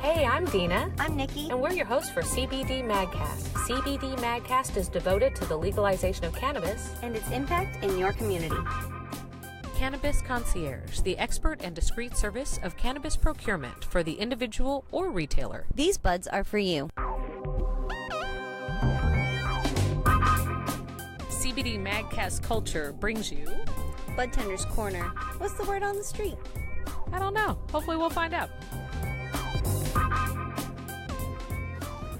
Hey, I'm Dina. I'm Nikki. And we're your hosts for CBD Magcast. CBD Magcast is devoted to the legalization of cannabis and its impact in your community. Cannabis Concierge, the expert and discreet service of cannabis procurement for the individual or retailer. These buds are for you. CBD Magcast culture brings you Budtender's Corner. What's the word on the street? I don't know. Hopefully we'll find out.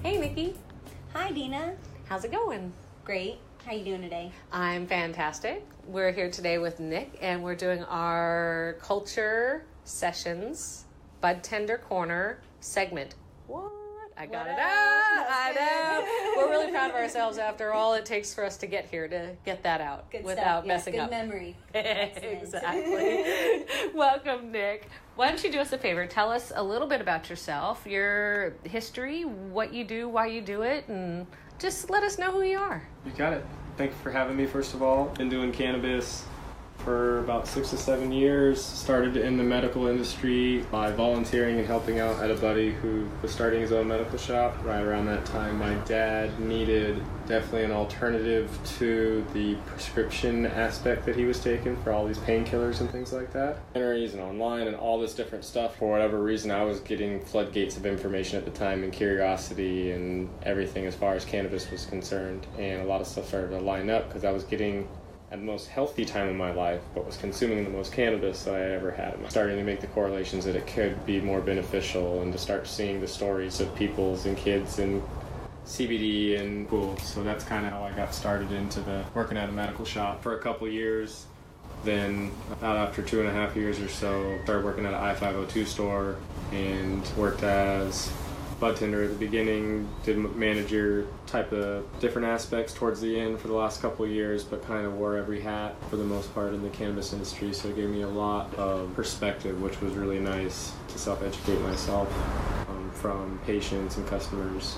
Hey, Nikki. Hi, Dina. How's it going? Great. How you doing today? I'm fantastic. We're here today with Nick, and we're doing our Culture Sessions Budtender Corner segment. What? I got it out. I know. We're really proud of ourselves after all it takes for us to get here to get that out without messing up. Good memory. Exactly. Welcome, Nick. Why don't you do us a favor? Tell us a little bit about yourself, your history, what you do, why you do it, and just let us know who you are. You got it. Thank you for having me, first of all. Been doing cannabis for about 6 to 7 years. Started in the medical industry by volunteering and helping out at a buddy who was starting his own medical shop. Right around that time, my dad needed definitely an alternative to the prescription aspect that he was taking for all these painkillers and things like that. And online and all this different stuff. For whatever reason, I was getting floodgates of information at the time and curiosity and everything as far as cannabis was concerned. And a lot of stuff started to line up because I was getting at the most healthy time of my life, but was consuming the most cannabis that I ever had. Starting to make the correlations that it could be more beneficial and to start seeing the stories of people's and kids and CBD and cool. So that's kind of how I got started into the working at a medical shop for a couple years. Then about after 2.5 years or so, started working at an I-502 store and worked as Budtender at the beginning, did manager type of different aspects towards the end for the last couple of years, but kind of wore every hat for the most part in the cannabis industry, so it gave me a lot of perspective, which was really nice to self-educate myself from patients and customers,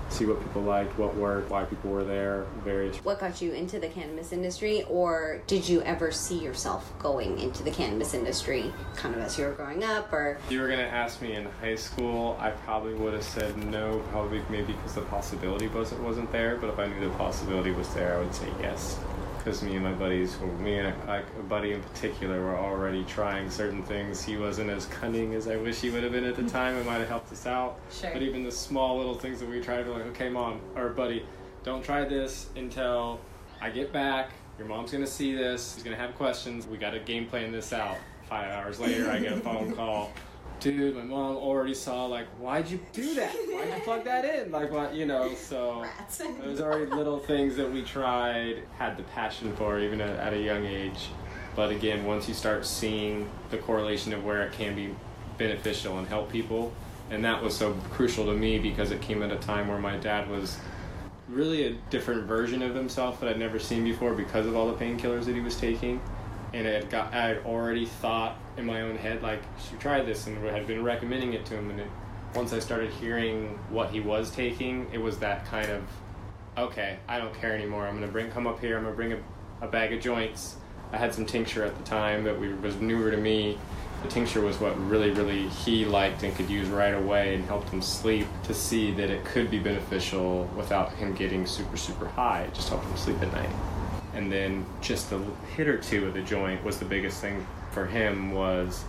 see what people liked, what worked, why people were there, various. What got you into the cannabis industry, or did you ever see yourself going into the cannabis industry kind of as you were growing up? Or if you were going to ask me in high school, I probably would have said no, probably maybe because the possibility wasn't there, but if I knew the possibility was there, I would say yes. Because me and my buddies, me and a buddy in particular, were already trying certain things. He wasn't as cunning as I wish he would have been at the time. It might have helped us out. Sure. But even the small little things that we tried to like, okay, mom, or buddy, don't try this until I get back. Your mom's going to see this. She's going to have questions. We got to game plan this out. 5 hours later, I get a phone call. Dude, my mom already saw, like, why'd you do that? Why'd you plug that in? Like, what, so it was already little things that we tried, had the passion for, even at a young age. But again, once you start seeing the correlation of where it can be beneficial and help people, and that was so crucial to me because it came at a time where my dad was really a different version of himself that I'd never seen before because of all the painkillers that he was taking. And I had already thought in my own head, like, you should try this, and had been recommending it to him. And once I started hearing what he was taking, it was that kind of, okay, I don't care anymore. I'm going to come up here, I'm going to bring a bag of joints. I had some tincture at the time that was newer to me. The tincture was what really, really he liked and could use right away and helped him sleep, to see that it could be beneficial without him getting super, super high. It just helped him sleep at night. And then just a hit or two of the joint was the biggest thing for him, was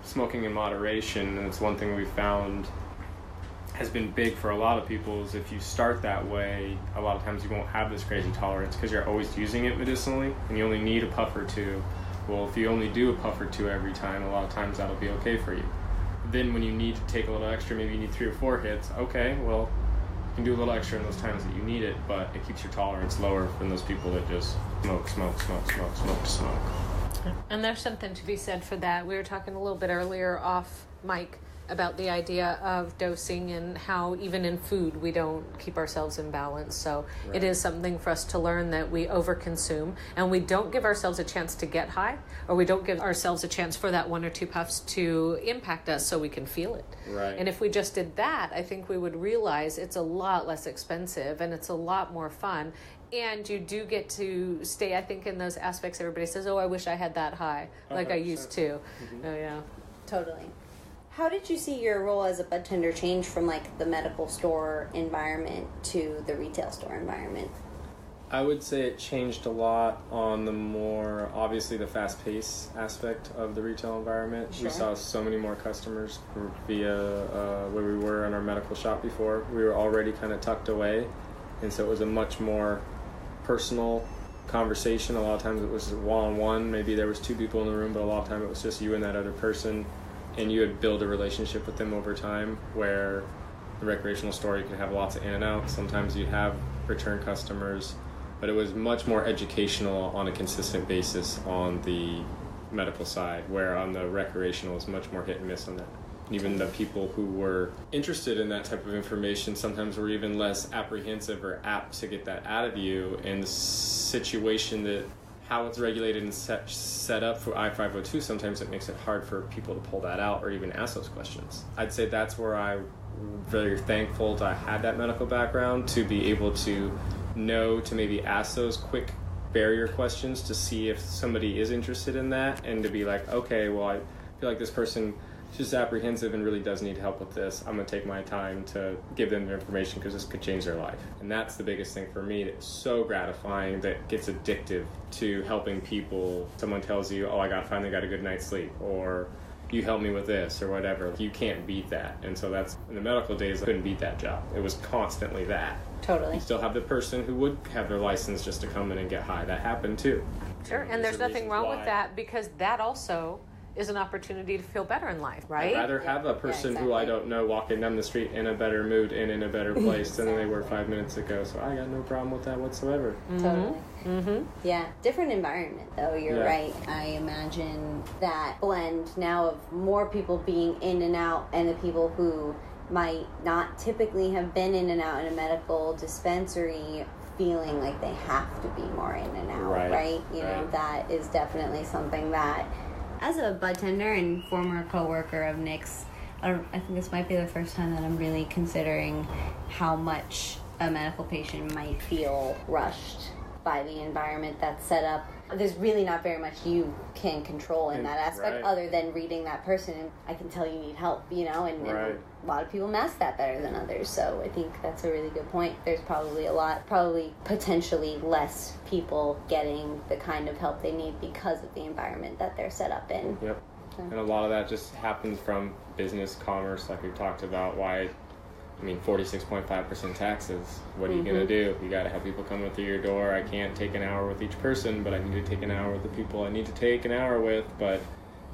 smoking in moderation. And it's one thing we found has been big for a lot of people, is if you start that way, a lot of times you won't have this crazy tolerance because you're always using it medicinally and you only need a puff or two. Well, if you only do a puff or two every time, a lot of times that'll be okay for you. Then when you need to take a little extra, maybe you need 3 or 4 hits, okay, well, you can do a little extra in those times that you need it, but it keeps your tolerance lower from those people that just smoke. And there's something to be said for that. We were talking a little bit earlier off mic about the idea of dosing and how even in food we don't keep ourselves in balance. So It is something for us to learn that we overconsume and we don't give ourselves a chance to get high, or we don't give ourselves a chance for that 1 or 2 puffs to impact us so we can feel it. Right. And if we just did that, I think we would realize it's a lot less expensive and it's a lot more fun. And you do get to stay, I think, in those aspects. Everybody says, oh, I wish I had that high, like 100%. I used to. Mm-hmm. Oh, yeah. Totally. How did you see your role as a budtender change from like the medical store environment to the retail store environment? I would say it changed a lot on the more, obviously, the fast-paced aspect of the retail environment. Sure. We saw so many more customers via where we were in our medical shop before. We were already kind of tucked away, and so it was a much more personal conversation. A lot of times it was one-on-one. Maybe there was 2 people in the room, but a lot of time it was just you and that other person, and you would build a relationship with them over time, where the recreational store, you could have lots of in and out. Sometimes you'd have return customers, but it was much more educational on a consistent basis on the medical side, where on the recreational it was much more hit and miss on that. And even the people who were interested in that type of information sometimes were even less apprehensive or apt to get that out of you in the situation that how it's regulated and set up for I-502. Sometimes it makes it hard for people to pull that out or even ask those questions. I'd say that's where I'm very thankful that I had that medical background to be able to know to maybe ask those quick barrier questions to see if somebody is interested in that, and to be like, okay, well, I feel like this person is just apprehensive and really does need help with this. I'm going to take my time to give them the information because this could change their life. And that's the biggest thing for me that's so gratifying, that gets addictive to helping people. Someone tells you, oh, I finally got a good night's sleep, or you help me with this or whatever. You can't beat that. And so that's, in the medical days, I couldn't beat that job. It was constantly that. Totally. You still have the person who would have their license just to come in and get high. That happened too. Sure, and there's nothing wrong with that, because that also is an opportunity to feel better in life, right? I'd rather have a person who I don't know walking down the street in a better mood and in a better place than they were 5 minutes ago. So I got no problem with that whatsoever. Totally. Yeah, different environment though, you're right. I imagine that blend now of more people being in and out, and the people who might not typically have been in and out in a medical dispensary feeling like they have to be more in and out, right? You know, that is definitely something that, as a budtender and former co-worker of Nick's, I think this might be the first time that I'm really considering how much a medical patient might feel rushed by the environment that's set up. There's really not very much you can control in that aspect, other than reading that person and I can tell you need help, you know, and a lot of people mask that better than others. So I think that's a really good point. There's probably potentially less people getting the kind of help they need because of the environment that they're set up in. Yep. And a lot of that just happens from business commerce, like we talked about. 46.5% taxes. What are you going to do? You got to have people coming through your door. I can't take an hour with each person, but I need to take an hour with the people I need to take an hour with. But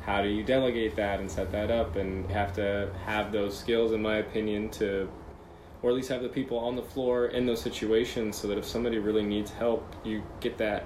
how do you delegate that and set that up? And you have to have those skills, in my opinion, or at least have the people on the floor in those situations, so that if somebody really needs help, you get that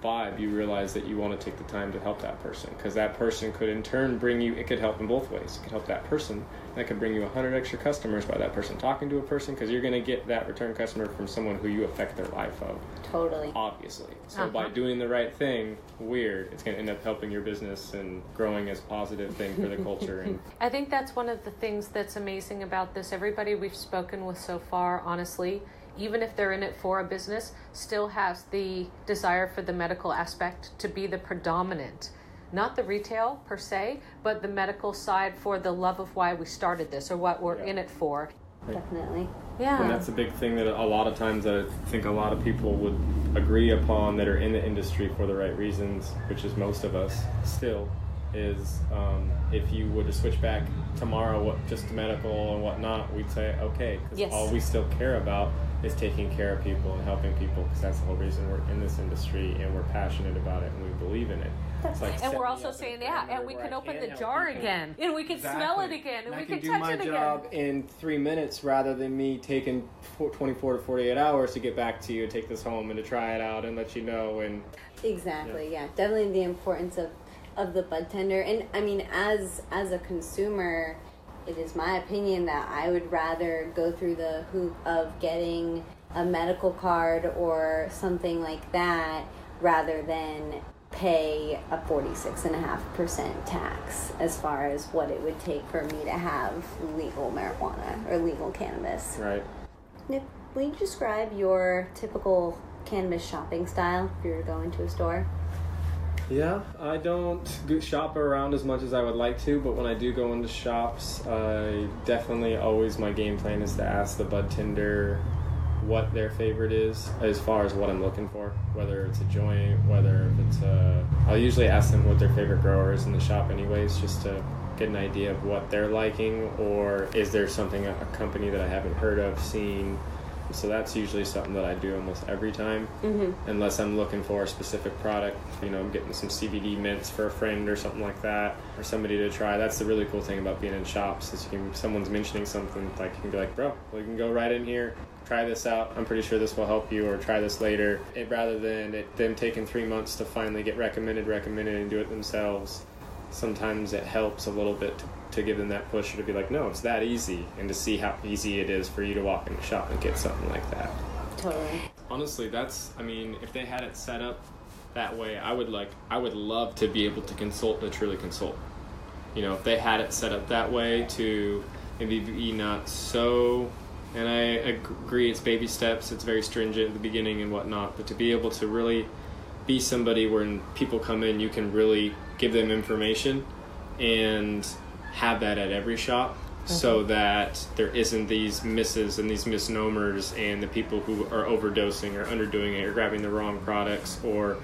vibe. You realize that you want to take the time to help that person, because that person could in turn bring you, it could help in both ways. It could help that person, that could bring you 100 extra customers by that person talking to a person, because you're going to get that return customer from someone who you affect their life of. Totally. Obviously. So by doing the right thing, it's going to end up helping your business and growing as a positive thing for the culture. And I think that's one of the things that's amazing about this. Everybody we've spoken with so far, honestly, even if they're in it for a business, still has the desire for the medical aspect to be the predominant. Not the retail per se, but the medical side, for the love of why we started this or what we're in it for. Definitely. Yeah. And that's a big thing that a lot of times I think a lot of people would agree upon that are in the industry for the right reasons, which is most of us still, is if you were to switch back tomorrow just to medical and whatnot, we'd say okay, because all we still care about is taking care of people and helping people, because that's the whole reason we're in this industry and we're passionate about it and we believe in it. And we're also saying, and we can open the jar again, and we can smell it again, and we can touch it again. do my job in 3 minutes rather than me taking 24 to 48 hours to get back to you and take this home and to try it out and let you know. And exactly, definitely the importance of the budtender. And I mean, as a consumer, it is my opinion that I would rather go through the hoop of getting a medical card or something like that rather than pay a 46.5% tax as far as what it would take for me to have legal marijuana or legal cannabis. Right. Nick, will you describe your typical cannabis shopping style if you were to go into a store? Yeah, I don't shop around as much as I would like to, but when I do go into shops, I definitely always, my game plan is to ask the Budtender what their favorite is as far as what I'm looking for, whether it's a joint, whether it's I'll usually ask them what their favorite grower is in the shop anyways, just to get an idea of what they're liking, or is there something, a company that I haven't heard of, seen. So that's usually something that I do almost every time, unless I'm looking for a specific product. You know, I'm getting some CBD mints for a friend or something like that, or somebody to try. That's the really cool thing about being in shops, is someone's mentioning something, like you can be like, bro, we can go right in here, try this out, I'm pretty sure this will help you, or try this later. Rather than them taking 3 months to finally get recommended and do it themselves, sometimes it helps a little bit to give them that push, or to be like, no, it's that easy, and to see how easy it is for you to walk in the shop and get something like that. Totally. Honestly, if they had it set up that way, I would love to be able to truly consult. You know, if they had it set up that way to maybe be not so, and I agree, it's baby steps, it's very stringent at the beginning and whatnot, but to be able to really be somebody where when people come in, you can really give them information and have that at every shop, so that there isn't these misses and these misnomers, and the people who are overdosing or underdoing it or grabbing the wrong products or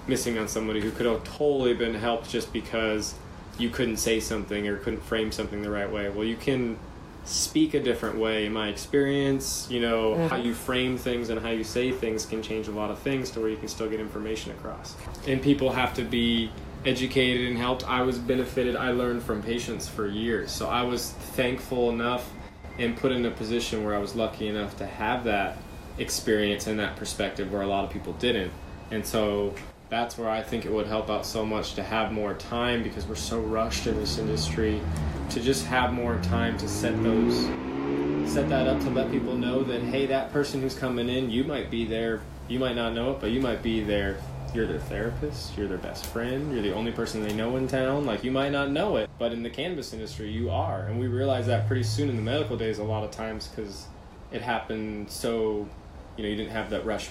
missing on somebody who could have totally been helped just because you couldn't say something or couldn't frame something the right way. Well, you can speak a different way. In my experience, you know, how you frame things and how you say things can change a lot of things to where you can still get information across. And people have to be educated and helped. I learned from patients for years, so I was thankful enough and put in a position where I was lucky enough to have that experience and that perspective where a lot of people didn't. And so that's where I think it would help out so much to have more time, because we're so rushed in this industry, to just have more time to set that up, to let people know that, hey, that person who's coming in, you might be there, you might not know it, but you might be there. You're their therapist, you're their best friend, you're the only person they know in town. Like, you might not know it, but in the cannabis industry, you are. And we realized that pretty soon in the medical days a lot of times, because it happened so, you know, you didn't have that rush.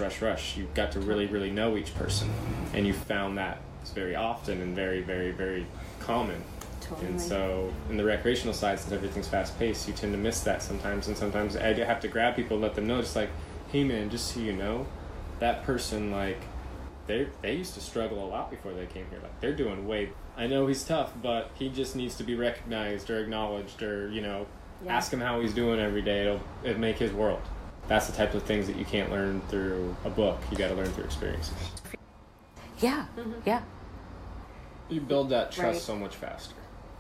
You got to really, really know each person. And you found that it's very often and very, very, very common. Totally. And so in the recreational side, since everything's fast-paced, you tend to miss that sometimes. And sometimes I have to grab people and let them know, just like, hey, man, just so you know, that person, like, they used to struggle a lot before they came here. Like, they're doing I know he's tough, but he just needs to be recognized or acknowledged, or, you know, ask him how he's doing every day. It'll make his world. That's the type of things that you can't learn through a book. You got to learn through experiences. Yeah. Yeah. You build that trust so much faster.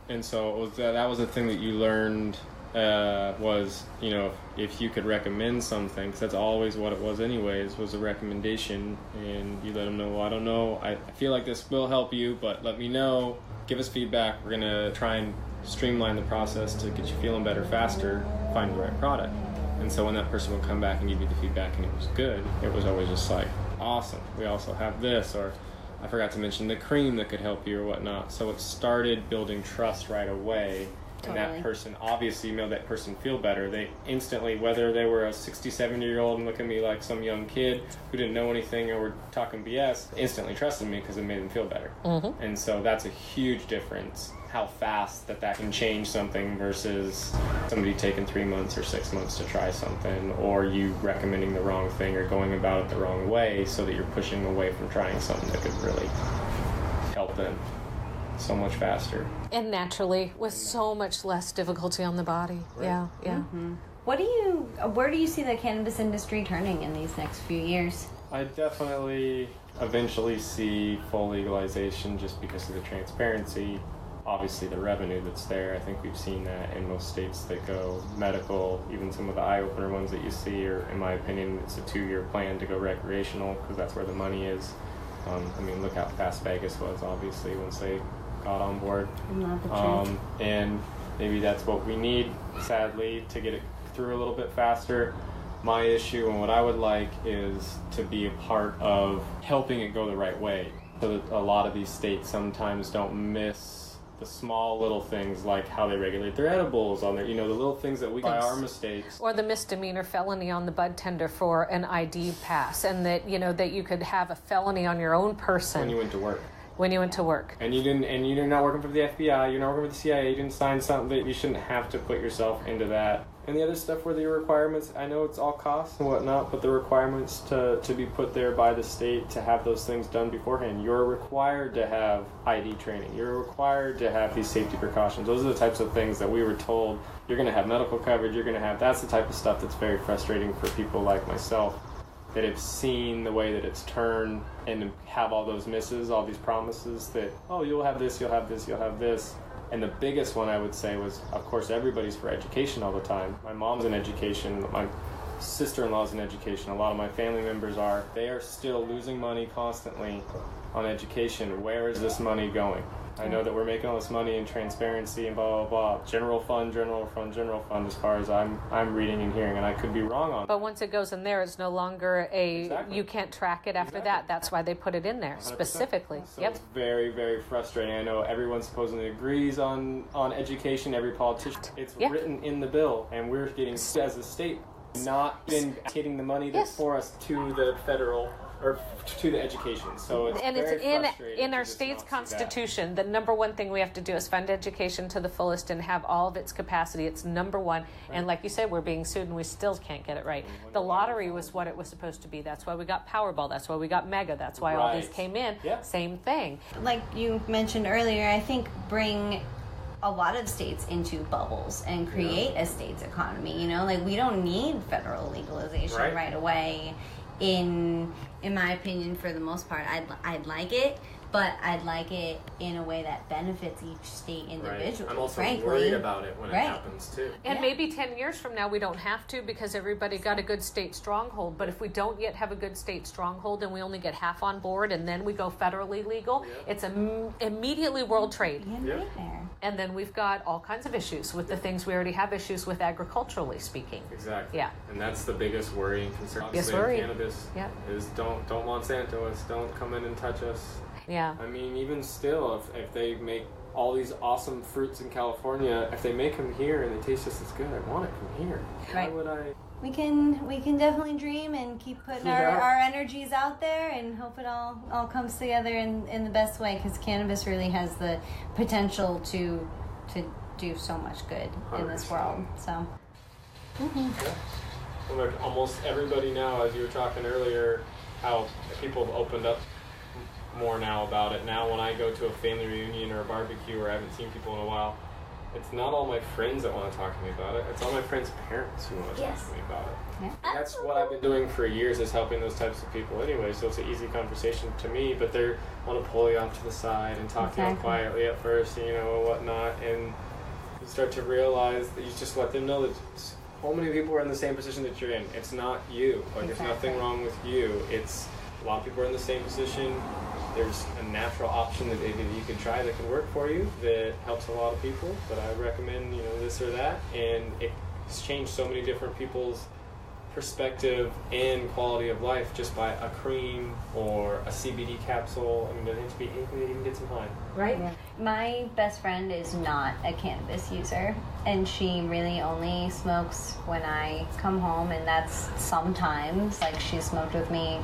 And so that was the thing that you learned, was, you know, if you could recommend something, because that's always what it was anyways, was a recommendation, and you let them know, well, I don't know, I feel like this will help you, but let me know, give us feedback, we're going to try and streamline the process to get you feeling better faster, find the right product. And so when that person would come back and give you the feedback and it was good, it was always just like, awesome, we also have this, or I forgot to mention the cream that could help you or whatnot. So it started building trust right away. Totally. And that person, obviously, made that person feel better. They instantly, whether they were a 60, 70-year-old and look at me like some young kid who didn't know anything or were talking BS, instantly trusted me because it made them feel better. And so that's a huge difference, how fast that can change something versus somebody taking 3 months or 6 months to try something, or you recommending the wrong thing or going about it the wrong way, so that you're pushing away from trying something that could really help them so much faster. And naturally, with so much less difficulty on the body. Right. Yeah. Mm-hmm. Where do you see the cannabis industry turning in these next few years? I definitely eventually see full legalization, just because of the transparency, obviously the revenue that's there. I think we've seen that in most states that go medical. Even some of the eye-opener ones that you see are, in my opinion, it's a 2-year plan to go recreational, because that's where the money is. I mean, look how fast Vegas was, obviously, once they got on board. And maybe that's what we need, sadly, to get it through a little bit faster. My issue and what I would like is to be a part of helping it go the right way, so that a lot of these states sometimes don't miss the small little things, like how they regulate their edibles on their, you know, the little things that we by our mistakes. Or the misdemeanor felony on the Budtender for an ID pass, and that, you know, that you could have a felony on your own person. When you went to work. when you went to work. And you're not working for the FBI, you're not working for the CIA, you didn't sign something that you shouldn't have to put yourself into that. And the other stuff where the requirements, I know it's all costs and whatnot, but the requirements to be put there by the state to have those things done beforehand. You're required to have ID training. You're required to have these safety precautions. Those are the types of things that we were told. You're going to have medical coverage, you're going to have, that's the type of stuff that's very frustrating for people like myself that have seen the way that it's turned and have all those misses, all these promises that, oh, you'll have this, you'll have this, you'll have this. And the biggest one I would say was, of course, everybody's for education all the time. My mom's in education, my sister-in-law's in education, a lot of my family members are. They are still losing money constantly on education. Where is this money going? I know that we're making all this money in transparency and blah, blah, blah. General fund, as far as I'm reading and hearing, and I could be wrong on that. But once it goes in there, it's no longer you can't track it after that. That's why they put it in there, 100%. Specifically. So it's very, very frustrating. I know everyone supposedly agrees on education, every politician. It's written in the bill, and we're getting, as a state, not been getting the money that's for us to the federal or to the education. So it's in our state's constitution. The number one thing we have to do is fund education to the fullest and have all of its capacity. It's number one. Right. And like you said, we're being sued and we still can't get it right. The lottery was what it was supposed to be. That's why we got Powerball. That's why we got Mega. That's why all these came in. Yeah. Same thing. Like you mentioned earlier, I think bring a lot of states into bubbles and create a state's economy. You know, like we don't need federal legalization right away. In my opinion, for the most part, I'd like it, but I'd like it in a way that benefits each state individually. I'm also worried about it when it happens too. And maybe 10 years from now we don't have to because everybody got a good state stronghold. But if we don't yet have a good state stronghold and we only get half on board and then we go federally legal, it's immediately world trade. And then we've got all kinds of issues with the things we already have issues with agriculturally speaking. Exactly. Yeah. And that's the biggest worry and concern. Obviously, cannabis is don't Monsanto us, don't come in and touch us. Yeah. I mean, even still, if they make all these awesome fruits in California, if they make them here and they taste just as good, I want it from here. Right. Why would I? We can definitely dream and keep putting our energies out there and hope it all comes together in the best way, because cannabis really has the potential to do so much good 100%. In this world. So. Well, like almost everybody now, as you were talking earlier, how people have opened up more now about it. Now when I go to a family reunion or a barbecue where I haven't seen people in a while, it's not all my friends that want to talk to me about it. It's all my friends' parents who want to talk to me about it. Yeah. That's what I've been doing for years, is helping those types of people anyway. So it's an easy conversation to me, but they want to pull you off to the side and talk to you quietly at first, and whatnot. And you start to realize that you just let them know that so many people are in the same position that you're in. It's not you. Like, there's nothing wrong with you. It's a lot of people are in the same position. There's a natural option that you can try that can work for you that helps a lot of people, but I recommend this or that, and it's changed so many different people's perspective and quality of life just by a cream or a CBD capsule. I mean, it doesn't have to be anything that you can get some pine. Right. Yeah. My best friend is not a cannabis user, and she really only smokes when I come home, and that's sometimes. Like, she smoked with me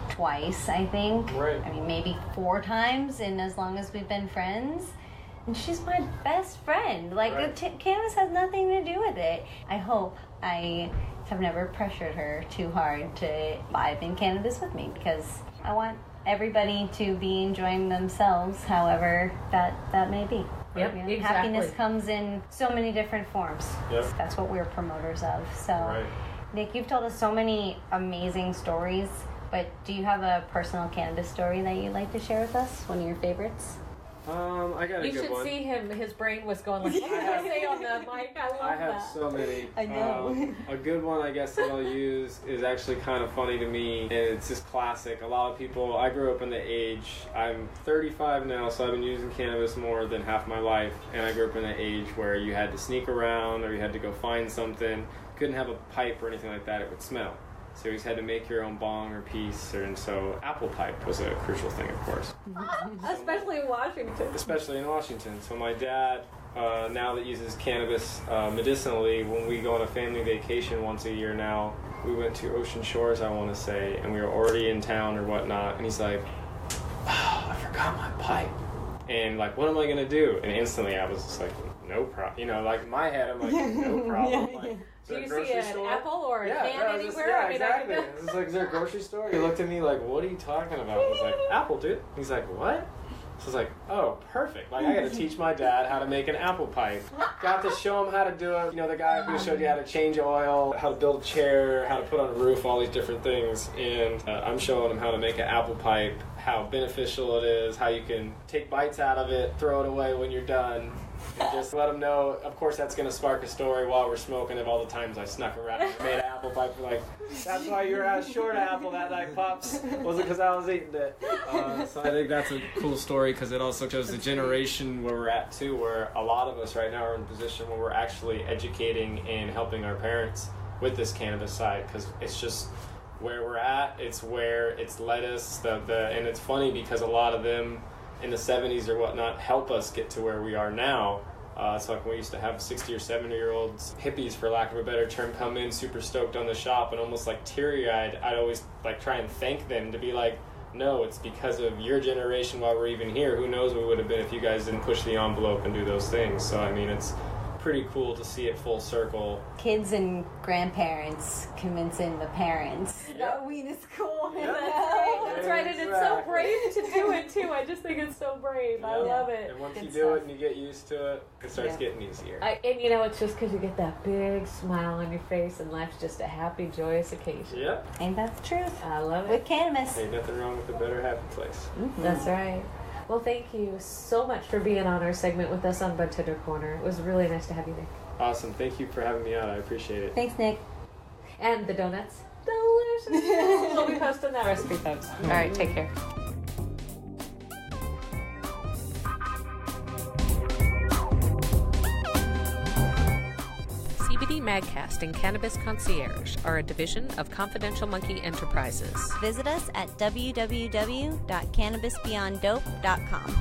twice, I think. Right. I mean, maybe 4 times in as long as we've been friends. And she's my best friend. Like, cannabis has nothing to do with it. I hope I have never pressured her too hard to vibe in cannabis with me, because I want everybody to be enjoying themselves, however that may be. Yep, exactly. Happiness comes in so many different forms. Yep. That's what we're promoters of. So, Nick, you've told us so many amazing stories. But do you have a personal cannabis story that you'd like to share with us? One of your favorites? I got a good one. You should see him. His brain was going like, what did I say on the mic? I have so many. I know. A good one, I guess, that I'll use is actually kind of funny to me. And it's just classic. A lot of people, I grew up in the age, I'm 35 now, so I've been using cannabis more than half my life. And I grew up in the age where you had to sneak around or you had to go find something. You couldn't have a pipe or anything like that. It would smell. So you always had to make your own bong or piece, and so apple pipe was a crucial thing, of course. Especially in Washington. So my dad, now that uses cannabis medicinally, when we go on a family vacation once a year now, we went to Ocean Shores, I want to say, and we were already in town or whatnot, and he's like, oh, I forgot forgot my pipe. And like, what am I gonna do? And instantly I was just like, no problem. You know, like in my head, I'm like, no problem. Like, do you see an apple or a can anywhere? Yeah, exactly. It's like, is there a grocery store? He looked at me like, what are you talking about? I was like, apple, dude. He's like, what? So I was like, oh, perfect. Like, I got to teach my dad how to make an apple pipe. Got to show him how to do it. You know, the guy who showed you how to change oil, how to build a chair, how to put on a roof, all these different things. And I'm showing him how to make an apple pipe, how beneficial it is, how you can take bites out of it, throw it away when you're done. And just let them know, of course, that's going to spark a story while we're smoking of all the times I snuck around and made an apple pipe. For like, that's why you were out short apple that night, Pops. Was it because I was eating it? So I think that's a cool story because it also shows the generation where we're at, too, where a lot of us right now are in a position where we're actually educating and helping our parents with this cannabis side because it's just where we're at. It's where it's led us. And it's funny because a lot of them in the 70s or whatnot help us get to where we are now. So like we used to have 60 or 70-year-olds, hippies for lack of a better term, come in super stoked on the shop and almost like teary-eyed. I'd always like try and thank them to be like, no, it's because of your generation while we're even here. Who knows what would have been if you guys didn't push the envelope and do those things. So I mean, it's pretty cool to see it full circle. Kids and grandparents convincing the parents that weed is cool. Yep. That's right, and it's so brave to do it too. I just think it's so brave. I love it. And once you do it and you get used to it, it starts getting easier. And you know, it's just because you get that big smile on your face and life's just a happy, joyous occasion. Yep. Ain't that the truth? I love it. With cannabis. Ain't nothing wrong with a better happy place. Mm-hmm. That's right. Well, thank you so much for being on our segment with us on Budtender Corner. It was really nice to have you, Nick. Awesome. Thank you for having me on. I appreciate it. Thanks, Nick. And the donuts. Delicious. We'll be posting that recipe, folks. All right, take care. CBD Magcast and Cannabis Concierge are a division of Confidential Monkey Enterprises. Visit us at www.CannabisBeyondDope.com.